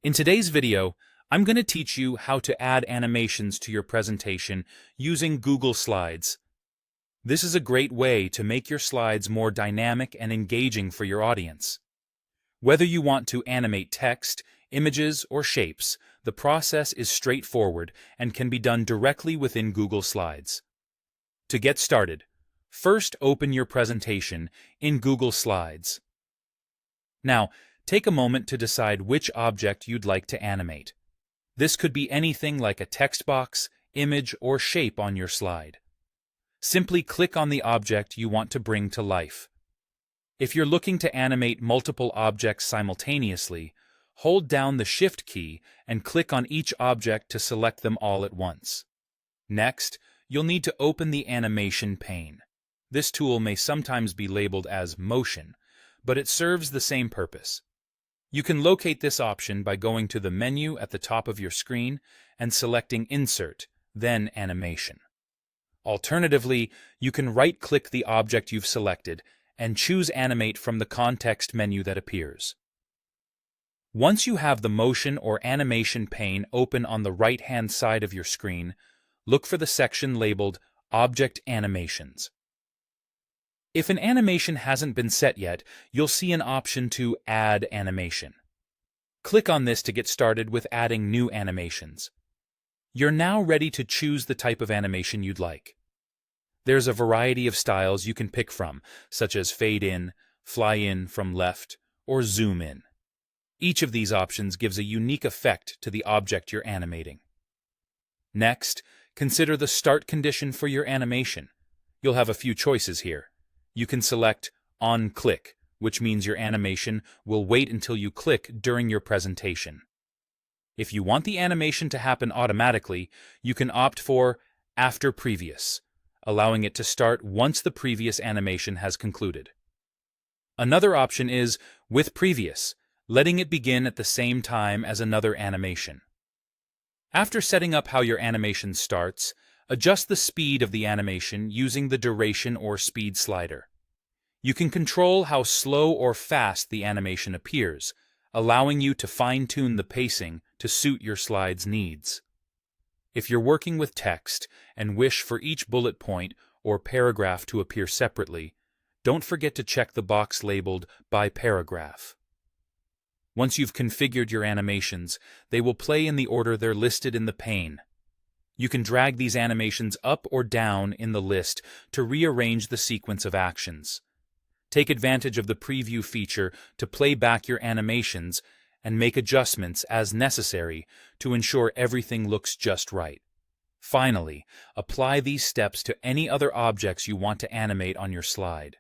In today's video, I'm going to teach you how to add animations to your presentation using Google Slides. This is a great way to make your slides more dynamic and engaging for your audience. Whether you want to animate text, images, or shapes, the process is straightforward and can be done directly within Google Slides. To get started, first open your presentation in Google Slides. Now, take a moment to decide which object you'd like to animate. This could be anything like a text box, image, or shape on your slide. Simply click on the object you want to bring to life. If you're looking to animate multiple objects simultaneously, hold down the Shift key and click on each object to select them all at once. Next, you'll need to open the animation pane. This tool may sometimes be labeled as motion, but it serves the same purpose. You can locate this option by going to the menu at the top of your screen and selecting Insert, then Animation. Alternatively, you can right-click the object you've selected and choose Animate from the context menu that appears. Once you have the motion or animation pane open on the right-hand side of your screen, look for the section labeled Object Animations. If an animation hasn't been set yet, you'll see an option to Add Animation. Click on this to get started with adding new animations. You're now ready to choose the type of animation you'd like. There's a variety of styles you can pick from, such as fade in, fly in from left, or zoom in. Each of these options gives a unique effect to the object you're animating. Next, consider the start condition for your animation. You'll have a few choices here. You can select On Click, which means your animation will wait until you click during your presentation. If you want the animation to happen automatically, you can opt for After Previous, allowing it to start once the previous animation has concluded. Another option is With Previous, letting it begin at the same time as another animation. After setting up how your animation starts, adjust the speed of the animation using the duration or speed slider. You can control how slow or fast the animation appears, allowing you to fine-tune the pacing to suit your slide's needs. If you're working with text and wish for each bullet point or paragraph to appear separately, don't forget to check the box labeled By Paragraph. Once you've configured your animations, they will play in the order they're listed in the pane. You can drag these animations up or down in the list to rearrange the sequence of actions. Take advantage of the preview feature to play back your animations and make adjustments as necessary to ensure everything looks just right. Finally, apply these steps to any other objects you want to animate on your slide.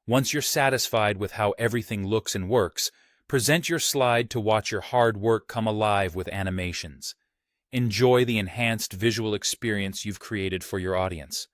Once you're satisfied with how everything looks and works, present your slide to watch your hard work come alive with animations. Enjoy the enhanced visual experience you've created for your audience.